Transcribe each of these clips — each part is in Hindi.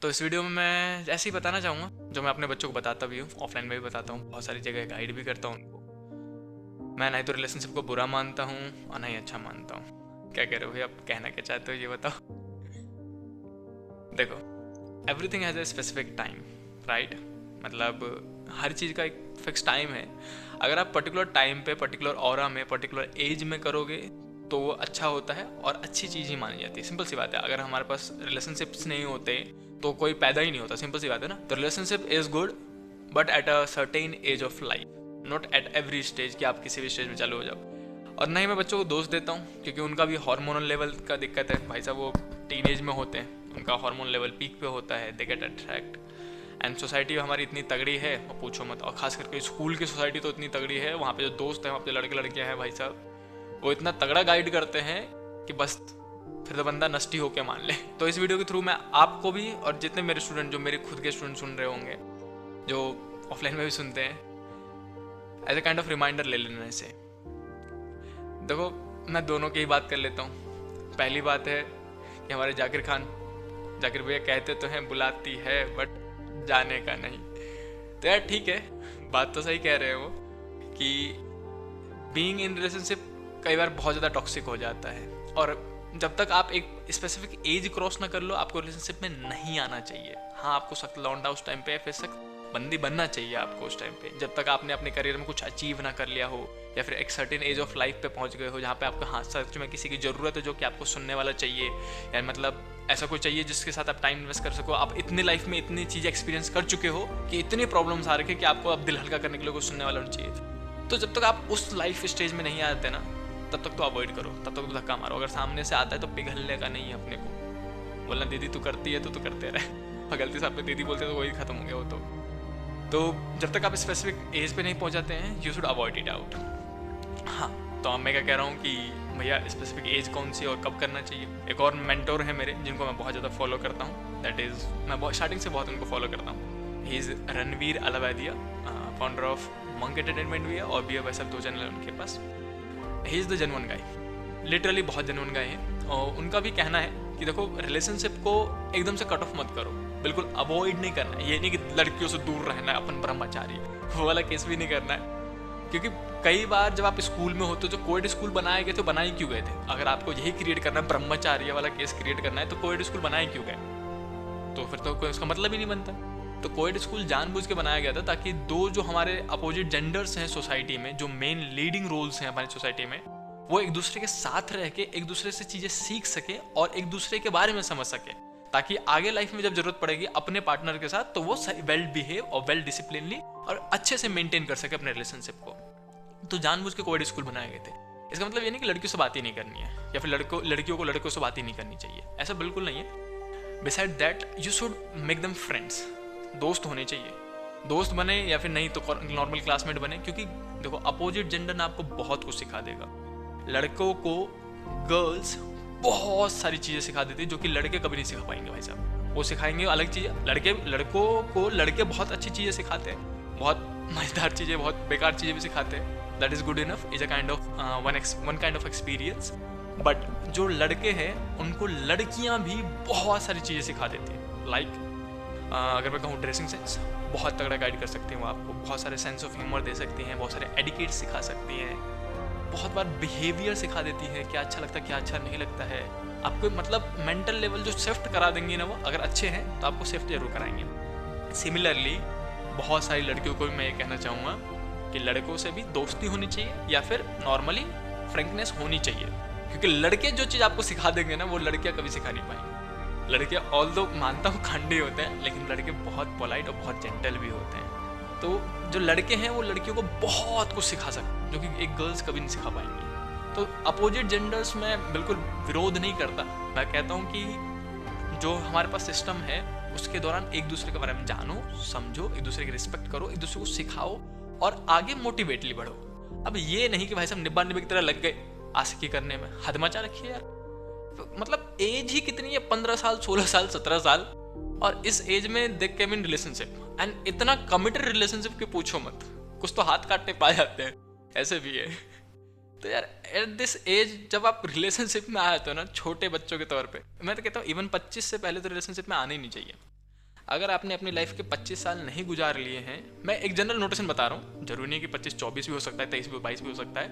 तो इस वीडियो में मैं ऐसे ही बताना चाहूँगा जो मैं अपने बच्चों को बताता भी हूँ, ऑफलाइन में भी बताता हूँ, बहुत सारी जगह गाइड भी करता हूँ उनको। मैं नहीं तो रिलेशनशिप को बुरा मानता हूँ और ना ही अच्छा मानता हूँ। क्या कह रहे हो भाई, आप कहना क्या चाहते हो ये बताओ। देखो, everything has a specific time, right. मतलब हर चीज़ का एक फिक्स टाइम है। अगर आप पर्टिकुलर टाइम पे, पर्टिकुलर ऑरा में, पर्टिकुलर एज में करोगे तो वो अच्छा होता है और अच्छी चीज़ ही मानी जाती है। सिंपल सी बात है, अगर हमारे पास रिलेशनशिप्स नहीं होते तो कोई पैदा ही नहीं होता। सिंपल सी बात है ना। तो relationship is good but at a certain age of life, not at every stage कि आप किसी भी स्टेज में चालू हो जाओ। और ना ही मैं बच्चों को दोष देता हूँ, क्योंकि उनका भी हार्मोनल लेवल का दिक्कत है भाई साहब। वो टीनेज में होते हैं, उनका हार्मोन लेवल पीक पे होता है, they get attract. And society हमारी इतनी तगड़ी है और पूछो मत। और खास करके स्कूल की सोसाइटी तो इतनी तगड़ी है, वहाँ पे जो दोस्त हैं, वहाँ पे लड़के लड़कियाँ हैं भाई साहब, वो इतना तगड़ा गाइड करते हैं कि बस फिर तो बंदा नष्टी होके मान ले। तो इस वीडियो के थ्रू मैं आपको भी और जितने मेरे स्टूडेंट, जो मेरे खुद के स्टूडेंट सुन रहे होंगे, जो ऑफलाइन में भी सुनते हैं, as a kind of reminder ले लेना इसे। देखो, मैं दोनों की ही बात कर लेता हूँ। पहली बात है कि हमारे जाकिर भैया कहते तो हैं बुलाती है बट जाने का नहीं। तो यार ठीक है, बात तो सही कह रहे हो कि बीइंग इन रिलेशनशिप कई बार बहुत ज़्यादा टॉक्सिक हो जाता है। और जब तक आप एक स्पेसिफिक एज क्रॉस ना कर लो, आपको रिलेशनशिप में नहीं आना चाहिए। हाँ, आपको सख्त लौंडा उस टाइम पे, फिर सख्त बंदी बनना चाहिए आपको उस टाइम पे, जब तक आपने अपने करियर में कुछ अचीव ना कर लिया हो, या फिर एक सर्टेन एज ऑफ लाइफ पे पहुंच गए हो जहाँ पे आपको हाँ सच में किसी की ज़रूरत है जो कि आपको सुनने वाला चाहिए, या मतलब ऐसा कोई चाहिए जिसके साथ आप टाइम इन्वेस्ट कर सको। आप इतनी लाइफ में इतनी चीज़ें एक्सपीरियंस कर चुके हो कि इतनी प्रॉब्लम्स आ रखी कि आपको अब दिल हल्का करने के लिए कुछ सुनने वाला होना चाहिए। तो जब तक आप उस लाइफ स्टेज में नहीं आते ना, तब तक तो अवॉइड करो, तब तक तो धक्का मारो। अगर सामने से आता है तो पिघलने का नहीं है अपने को। बोलना दीदी तू करती है तो तू करते रहे, और गलती से आपने दीदी बोलते तो वही खत्म हो गया वो तो जब तक आप स्पेसिफिक एज पे नहीं पहुंचाते हैं, you should avoid it out. हाँ, तो अब मैं क्या कह रहा हूँ कि भैया स्पेसिफिक एज कौन सी और कब करना चाहिए। एक और मेंटोर है मेरे जिनको मैं बहुत ज़्यादा फॉलो करता हूँ, दैट इज़, मैं बहुत स्टार्टिंग से बहुत उनको फॉलो करता हूँ। He is Ranveer Allahbadia, founder of Monk Entertainment भी है और बी एफ दो चैनल है उनके पास। He is the genuine guy, literally बहुत जेन्युइन गाय है। और उनका भी कहना है कि देखो, रिलेशनशिप को एकदम से कट ऑफ मत करो, बिल्कुल अवॉइड नहीं करना है। ये नहीं कि लड़कियों से दूर रहना है, अपन ब्रह्मचारी, वो वाला केस भी नहीं करना है। क्योंकि कई बार जब आप स्कूल में होते हो, जो कोएड स्कूल बनाए गए थे, बनाए क्यों गए थे? अगर आपको यही क्रिएट करना है, ब्रह्मचार्य वाला केस क्रिएट करना है, तो कोएड स्कूल बनाए क्यों गए? तो फिर तो कोई उसका मतलब ही नहीं बनता। तो कोएड स्कूल जानबूझ के बनाया गया था ताकि दो जो हमारे अपोजिट जेंडर्स हैं सोसाइटी में, जो मेन लीडिंग रोल्स हैं हमारी सोसाइटी में, वो एक दूसरे के साथ रह के एक दूसरे से चीज़ें सीख सके और एक दूसरे के बारे में समझ सके, ताकि आगे लाइफ में जब जरूरत पड़ेगी अपने पार्टनर के साथ, तो वो वेल बिहेव और वेल डिसिप्लिनली और अच्छे से मेंटेन कर सके अपने रिलेशनशिप को। तो जानबूझ के कोएड स्कूल बनाए गए थे। इसका मतलब ये नहीं कि लड़कियों से बात ही नहीं करनी है, या फिर लड़कियों को लड़कों से बात ही नहीं करनी चाहिए, ऐसा बिल्कुल नहीं है। Beside that you should make them friends, दोस्त होने चाहिए। दोस्त बने या फिर नहीं तो नॉर्मल क्लासमेट बने, क्योंकि देखो, अपोजिट जेंडर ना आपको बहुत कुछ सिखा देगा। लड़कों को गर्ल्स बहुत सारी चीज़ें सिखा देती है जो कि लड़के कभी नहीं सिखा पाएंगे भाई साहब। वो सिखाएंगे अलग चीज़ें। लड़कों को लड़के बहुत अच्छी चीज़ें सिखाते हैं, बहुत मज़ेदार चीज़ें, बहुत बेकार चीज़ें भी सिखाते हैं। That is good enough, is a kind of one kind of experience. But जो लड़के हैं उनको लड़कियाँ भी बहुत सारी चीज़ें सिखा देती हैं। लाइक अगर मैं कहूँ, ड्रेसिंग सेंस बहुत तगड़ा गाइड कर सकती हैं वो आपको, बहुत सारे सेंस ऑफ ह्यूमर दे सकती हैं, बहुत सारे एडिकेट सिखा सकती हैं, बहुत बार बिहेवियर सिखा देती है, क्या अच्छा लगता है क्या अच्छा नहीं लगता है आपको। मतलब मेंटल लेवल जो शिफ्ट करा देंगे ना वो, अगर अच्छे हैं तो आपको शिफ्ट जरूर कराएंगे। सिमिलरली बहुत सारी लड़कियों को भी मैं ये कहना चाहूँगा कि लड़कों से भी दोस्ती होनी चाहिए, या फिर नॉर्मली फ्रेंकनेस होनी चाहिए। क्योंकि लड़के जो चीज़ आपको सिखा देंगे ना, वो लड़कियाँ कभी सिखा नहीं पाएंगे। लड़के ऑल्दो मानता हूँ खंडे होते हैं, लेकिन लड़के बहुत पोलाइट और बहुत जेंटल भी होते हैं। तो जो लड़के हैं वो लड़कियों को बहुत कुछ सिखा सकते हैं जो कि एक गर्ल्स कभी नहीं सिखा पाएंगी। तो अपोजिट जेंडर्स में बिल्कुल विरोध नहीं करता, मैं कहता हूँ कि जो हमारे पास सिस्टम है उसके दौरान एक दूसरे के बारे में जानो, समझो, एक दूसरे की रिस्पेक्ट करो, एक दूसरे को सिखाओ और आगे मोटिवेटली बढ़ो। अब ये नहीं कि भाई साहब निब्बा निब्बे की तरह लग गए आशिकी करने में, हद मचा रखी है यार। मतलब एज ही कितनी है, 15 साल, 16 साल, 17 साल, और इस एज में दे केम इन रिलेशनशिप, एंड इतना कमिटेड रिलेशनशिप के पूछो मत, कुछ तो हाथ काटने पा जाते हैं, ऐसे भी है। तो यार एट दिस एज जब आप रिलेशनशिप में आए हो ना, छोटे बच्चों के तौर पे, मैं तो कहता हूँ इवन 25 से पहले तो रिलेशनशिप में आना ही नहीं चाहिए। अगर आपने अपनी लाइफ के 25 साल नहीं गुजार लिए हैं, मैं एक जनरल नोटेशन बता रहा हूँ, जरूरी नहीं कि 25-24 भी हो सकता है, 23 भी 22 भी हो सकता है,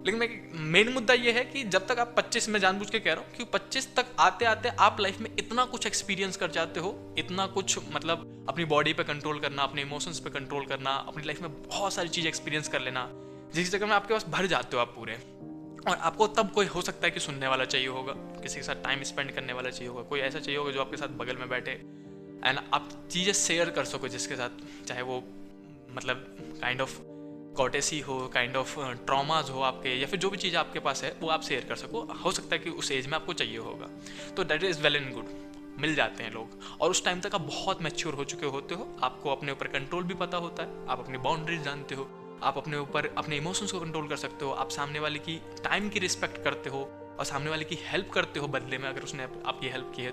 लेकिन मैं मेन मुद्दा ये है कि जब तक आप 25 में, जानबूझ के कह रहा हूँ कि 25 तक आते आते आप लाइफ में इतना कुछ एक्सपीरियंस कर जाते हो, इतना कुछ मतलब अपनी बॉडी पे कंट्रोल करना, अपने इमोशंस पे कंट्रोल करना, अपनी लाइफ में बहुत सारी चीज़ एक्सपीरियंस कर लेना, जिस जगह में आपके पास भर जाते हो आप पूरे। और आपको तब कोई हो सकता है कि सुनने वाला चाहिए होगा, किसी के साथ टाइम स्पेंड करने वाला चाहिए होगा, कोई ऐसा चाहिए होगा जो आपके साथ बगल में बैठे एंड आप चीज़ें शेयर कर सको जिसके साथ, चाहे वो मतलब काइंड ऑफ कॉटेसी हो, काइंड ऑफ ट्रॉमाज हो आपके, या फिर जो भी चीज़ आपके पास है वो आप शेयर कर सको। हो सकता है कि उस एज में आपको चाहिए होगा, तो that is well and good, मिल जाते हैं लोग। और उस टाइम तक आप बहुत मैच्योर हो चुके होते हो, आपको अपने ऊपर कंट्रोल भी पता होता है, आप अपनी बाउंड्रीज जानते हो, आप अपने ऊपर अपने इमोशंस को कंट्रोल कर सकते हो, आप सामने वाले की टाइम की रिस्पेक्ट करते हो और सामने वाले की हेल्प करते हो बदले में, अगर उसने आपकी हेल्प की है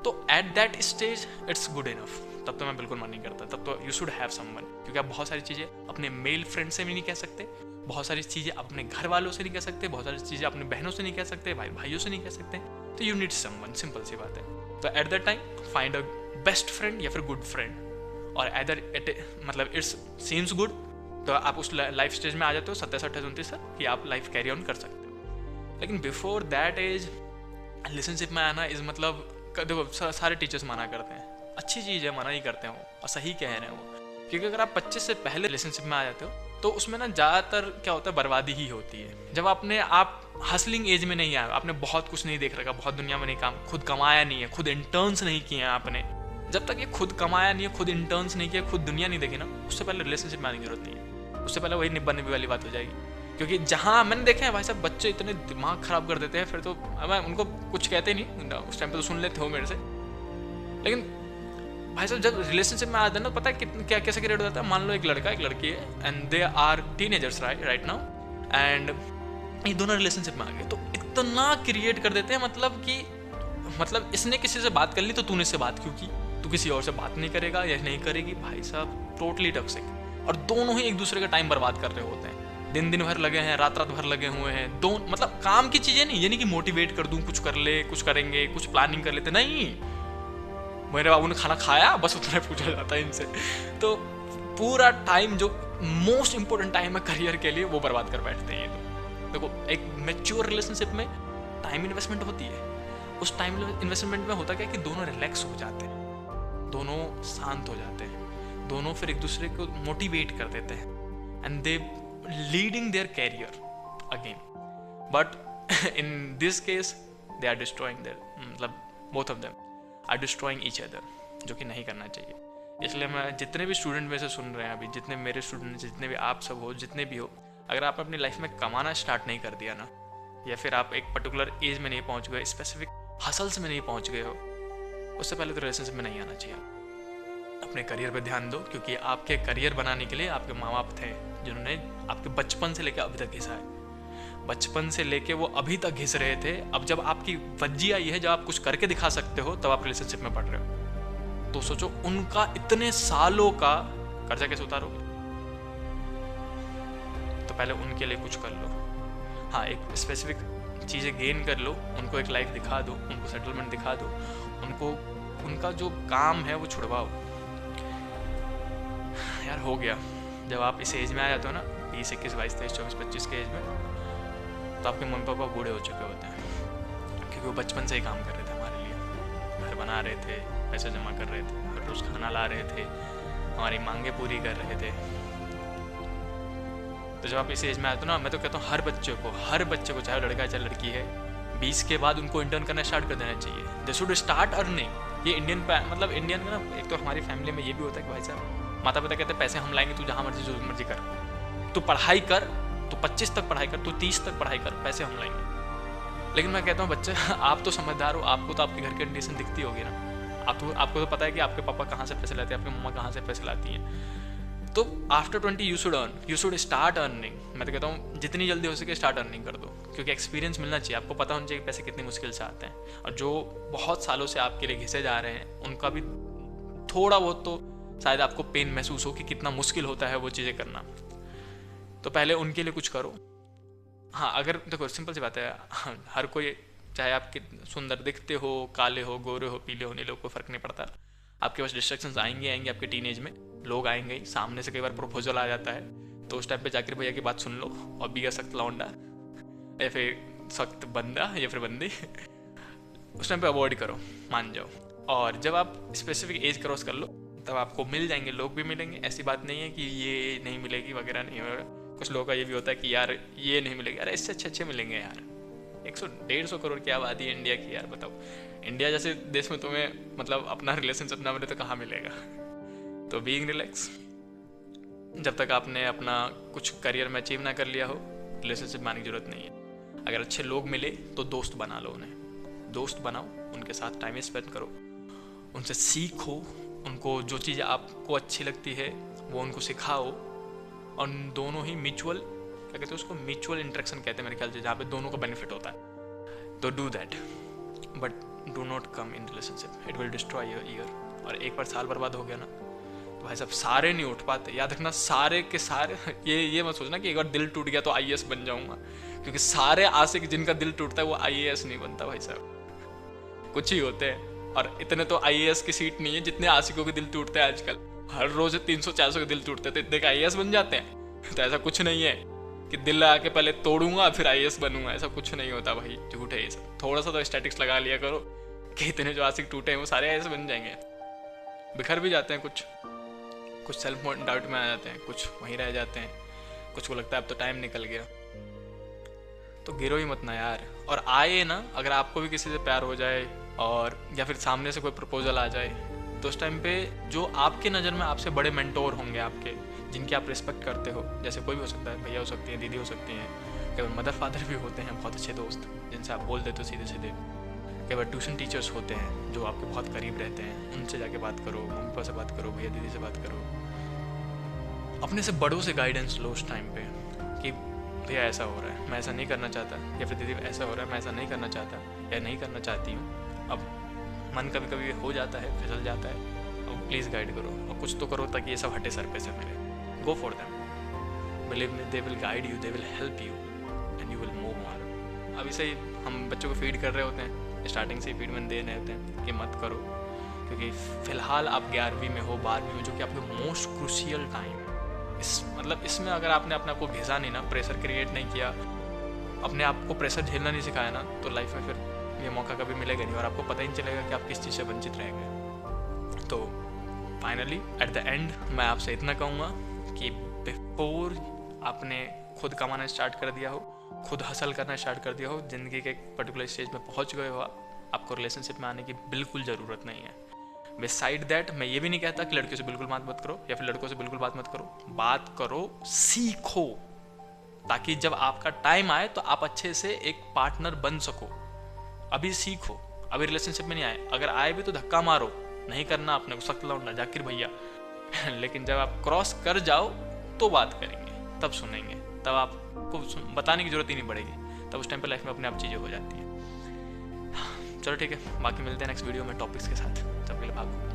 तो at that stage it's good enough. तब तो मैं बिल्कुल मन नहीं करता, तब तो यू शुड हैव समवन, क्योंकि आप बहुत सारी चीज़ें अपने मेल फ्रेंड से भी नहीं कह सकते, बहुत सारी चीज़ें आप अपने घर वालों से नहीं कह सकते, बहुत सारी चीज़ें अपने बहनों से नहीं कह सकते, भाइयों से नहीं कह सकते, तो यू नीड समवन, सिंपल सी बात है। तो at that time find a best friend या फिर गुड फ्रेंड, और एदर इट मतलब इट्स सीम्स गुड, तो आप उस लाइफ स्टेज में आ जाते हो 27-28-29 तक कि आप लाइफ कैरी ऑन कर सकते हो। लेकिन बिफोर दैट एज रिलेशनशिप में आना इज मतलब, देखो सारे टीचर्स मना करते हैं, अच्छी चीज़ है, मना ही करते हैं वो, और सही कह रहे हैं वो, क्योंकि अगर आप 25 से पहले रिलेशनशिप में आ जाते हो तो उसमें ना ज़्यादातर क्या होता है, बर्बादी ही होती है। जब आप हसलिंग एज में नहीं आए, आपने बहुत कुछ नहीं देख रखा, बहुत दुनिया में नहीं काम, खुद कमाया नहीं है, खुद इंटर्न्स नहीं किए हैं आपने, जब तक ये खुद कमाया नहीं है, खुद इंटर्न्स नहीं किया, खुद दुनिया नहीं देखी ना, उससे पहले रिलेशनशिप में आने की जरूरत नहीं है। उससे पहले वही निब्बा निब्बी वाली बात हो जाएगी, क्योंकि जहाँ मैंने देखे हैं भाई साहब, बच्चे इतने दिमाग खराब कर देते हैं, फिर तो मैं उनको कुछ कहते नहीं, उस टाइम पे तो सुन लेते हो मेरे से, लेकिन भाई साहब जब रिलेशनशिप में आ जाते हैं ना, पता है क्या कैसे क्रिएट हो जाता है। मान लो एक लड़का एक लड़की है and they are teenagers right now, and ये दोनों रिलेशनशिप में आ गए, तो इतना क्रिएट कर देते हैं, मतलब इसने किसी से बात कर ली तो तूने इससे बात क्यों की, तू किसी और से बात नहीं करेगा या नहीं करेगी, भाई साहब टोटली टॉक्सिक। और दोनों ही एक दूसरे का टाइम बर्बाद कर रहे होते हैं, दिन भर लगे हैं, रात भर लगे हुए हैं, मतलब काम की चीजें नहीं, ये नहीं कि मोटिवेट कर दूं, कुछ कर ले, कुछ करेंगे, कुछ प्लानिंग कर लेते, नहीं, मेरे बाबू ने खाना खाया बस उतना ही पूछा जाता है इनसे। तो पूरा टाइम जो मोस्ट इंपॉर्टेंट टाइम है करियर के लिए, वो बर्बाद कर बैठते हैं ये तो। देखो एक मैच्योर रिलेशनशिप में टाइम इन्वेस्टमेंट होती है, उस टाइम इन्वेस्टमेंट में होता क्या है कि दोनों रिलैक्स हो जाते हैं, दोनों शांत हो जाते हैं, दोनों फिर एक दूसरे को मोटिवेट कर देते हैं and they leading their career again, but in this case they are destroying their, मतलब both of them are destroying each other, जो कि नहीं करना चाहिए। इसलिए मैं जितने भी स्टूडेंट में से सुन रहे हैं अभी, जितने मेरे स्टूडेंट, जितने भी आप सब हो, जितने भी हो, अगर आप अपनी लाइफ में कमाना स्टार्ट नहीं कर दिया ना, या फिर आप एक पर्टिकुलर एज में नहीं पहुंच गए, स्पेसिफिक हसल्स में नहीं पहुंच गए हो, उससे पहले तो रिलेशनशिप में नहीं आना चाहिए। अपने करियर पे ध्यान दो, क्योंकि आपके करियर बनाने के लिए आपके माँ बाप थे जिन्होंने आपके बचपन से लेकर अभी तक घिसा है, बचपन से लेके वो अभी तक घिस रहे थे। अब जब आपकी वज्जी आई है, जब आप कुछ करके दिखा सकते हो, तब आप रिलेशनशिप में पढ़ रहे हो, तो सोचो उनका इतने सालों का कर्जा कैसे उतारोगे। तो पहले उनके लिए कुछ कर लो, हाँ एक स्पेसिफिक चीज़ें गेन कर लो, उनको एक लाइफ दिखा दो, उनको सेटलमेंट दिखा दो, उनको उनका जो काम है वो छुड़वाओ। यार हो गया, जब आप इस एज में आ जाते हो ना, 20, 21, 22, 23, 24, 25 के एज में, तो आपके मम्मी पापा बूढ़े हो चुके होते हैं, क्योंकि वो बचपन से ही काम कर रहे थे हमारे लिए, घर बना रहे थे, पैसे जमा कर रहे थे, हर रोज़ खाना ला रहे थे, हमारी मांगें पूरी कर रहे थे। तो जब आप इस एज में आते हो ना, मैं तो कहता हूँ हर बच्चे को चाहे लड़का चाहे लड़की है, 20 के बाद उनको इंटर्न करना स्टार्ट कर देना चाहिए। They should start earning. ये इंडियन में ना, एक तो हमारी फैमिली में ये भी होता है कि भाई साहब माता पिता कहते हैं पैसे हम लाएंगे, तू जहाँ मर्जी जो मर्जी कर, तू पढ़ाई कर, तो 25 तक पढ़ाई कर, तो 30 तक पढ़ाई कर, पैसे हम लाएंगे। लेकिन मैं कहता हूँ बच्चे, आप तो समझदार हो, आपको तो आपके घर की कंडीशन दिखती होगी ना, आपको तो पता है कि आपके पापा कहाँ से पैसे लाते हैं, आपकी मम्मा कहाँ से पैसे लाती हैं। तो after 20 you should start earning. मैं तो कहता हूँ जितनी जल्दी हो सके स्टार्ट अर्निंग कर दो, क्योंकि एक्सपीरियंस मिलना चाहिए, आपको पता होना चाहिए कि पैसे कितनी मुश्किल से आते हैं, और जो बहुत सालों से आपके लिए घिसे जा रहे हैं उनका भी थोड़ा बहुत तो शायद आपको पेन महसूस हो कि कितना मुश्किल होता है वो चीज़ें करना। तो पहले उनके लिए कुछ करो। हाँ, अगर देखो सिंपल सी बात है, हर कोई, चाहे आप सुंदर दिखते हो, काले हो, गोरे हो, पीले हो, नीले हो, कोई फ़र्क नहीं पड़ता। आपके पास डिस्ट्रैक्शंस आएंगे आपके टीनेज में, लोग आएंगे ही, सामने से कई बार प्रपोजल आ जाता है, तो उस टाइम पे जाकिर भैया की बात सुन लो और बी अ सख्त लौंडा या फिर सख्त बंदा या फिर बंदी उस टाइम पे अवॉइड करो, मान जाओ। और जब आप स्पेसिफिक एज क्रॉस कर लो तब आपको मिल जाएंगे, लोग भी मिलेंगे, ऐसी बात नहीं है कि ये नहीं मिलेगी वगैरह नहीं होगा। कुछ लोगों का ये भी होता है कि यार ये नहीं मिलेगा, अरे इससे अच्छे मिलेंगे यार। 100-150 करोड़ की आबादी है इंडिया की यार, बताओ इंडिया जैसे देश में तुम्हें मतलब अपना रिलेशनशिप ना मिले तो कहाँ मिलेगा। तो बीइंग रिलैक्स, जब तक आपने अपना कुछ करियर में अचीव ना कर लिया हो रिलेशनशिप में आने की जरूरत नहीं है। अगर अच्छे लोग मिले तो दोस्त बना लो, उन्हें दोस्त बनाओ, उनके साथ टाइम स्पेंड करो, उनसे सीखो, उनको जो चीज़ आपको अच्छी लगती है वो उनको सिखाओ, और दोनों ही म्यूचुअल, क्या कहते हैं उसको, म्यूचुअल इंटरेक्शन कहते हैं मेरे ख्याल से, जहाँ पे दोनों को बेनिफिट होता है। तो do that, but do not come in relationship, it will destroy your year. और एक बार साल बर्बाद हो गया ना तो भाई साहब सारे नहीं उठ पाते, याद रखना सारे के सारे। ये मत सोचना कि एक बार दिल टूट गया तो आईएएस बन जाऊंगा, क्योंकि सारे आशिक जिनका दिल टूटता है वो आईएएस नहीं बनता भाई साहब, कुछ ही होते हैं। और इतने तो आईएएस की सीट नहीं है जितने आशिकों के दिल टूटते हैं आजकल, हर रोज 300-400 के दिल टूटते हैं, तो इतने का आईएएस बन जाते हैं। तो ऐसा कुछ नहीं है कि दिल लगा के पहले तोड़ूंगा फिर आईएएस बनूंगा, ऐसा कुछ नहीं होता भाई, झूठ है ये सब। थोड़ा सा तो स्टैटिक्स लगा लिया करो कि इतने जो आशिक टूटे हैं वो सारे आईएएस बन जाएंगे। बिखर भी जाते हैं कुछ सेल्फ डाउट में आ जाते हैं, कुछ वहीं रह जाते हैं, कुछ को लगता है अब तो टाइम निकल गया। तो गिरो ही मत ना यार। और आए ना, अगर आपको भी किसी से प्यार हो जाए और या फिर सामने से कोई प्रपोजल आ जाए, तो उस टाइम पे जो आपके नज़र में आपसे बड़े मेंटोर होंगे आपके, जिनकी आप रिस्पेक्ट करते हो, जैसे कोई भी हो सकता है, भैया हो सकती हैं, दीदी हो सकती हैं, कई बार मदर फादर भी होते हैं, बहुत अच्छे दोस्त जिनसे आप बोल देते हो सीधे सीधे, कई बार ट्यूशन टीचर्स होते हैं जो आपके बहुत करीब रहते हैं, उनसे जाके बात करो, मम्मी पापा से बात करो, भैया दीदी से बात करो, अपने से बड़ों से गाइडेंस लो उस टाइम पे कि भैया ऐसा हो रहा है, मैं ऐसा नहीं करना चाहता, या फिर दीदी ऐसा हो रहा है, मैं ऐसा नहीं करना चाहता या नहीं करना चाहती हूँ। अब मन कभी कभी हो जाता है, फिसल जाता है, अब प्लीज़ गाइड करो और कुछ तो करो ताकि ये सब हटे सर पे से मेरे। Go for them, believe me, they will guide you, they will help you and you will move on. अब इसे हम बच्चों को फीड कर रहे होते हैं, स्टार्टिंग से ही फीड में दे रहे होते हैं कि मत करो, क्योंकि फ़िलहाल आप 11वीं में हो, 12वीं में, जो कि आपके मोस्ट क्रूशियल टाइम, मतलब इसमें अगर आपने अपने आप को घिसा नहीं ना, प्रेशर क्रिएट नहीं किया, अपने आप को प्रेशर झेलना नहीं सिखाया ना, तो लाइफ में फिर ये मौका कभी मिलेगा नहीं और आपको पता ही नहीं चलेगा कि आप किस चीज़ से वंचित रह गए। तो फाइनली एट द एंड मैं आपसे इतना कहूँगा कि बिफोर आपने खुद कमाना स्टार्ट कर दिया हो, खुद हसल करना स्टार्ट कर दिया हो, ज़िंदगी के एक पर्टिकुलर स्टेज में पहुँच गए हो, आपको रिलेशनशिप में आने की बिल्कुल ज़रूरत नहीं है। बिसाइड दैट मैं ये भी नहीं कहता कि लड़कियों से बिल्कुल बात मत करो या फिर लड़कों से बिल्कुल बात मत करो, बात करो, सीखो, ताकि जब आपका टाइम आए तो आप अच्छे से एक पार्टनर बन सको। अभी सीखो, अभी रिलेशनशिप में नहीं आए, अगर आए भी तो धक्का मारो, नहीं करना अपने को, सख्त लौंडा जाकिर भैया। लेकिन जब आप क्रॉस कर जाओ तो बात करेंगे, तब सुनेंगे, तब आपको बताने की जरूरत ही नहीं पड़ेगी, तब उस टाइम पर लाइफ में अपने आप चीज़ें हो जाती हैं। चलो ठीक है, बाकी मिलते हैं नेक्स्ट वीडियो में टॉपिक्स के साथ, तब के लिए भागो।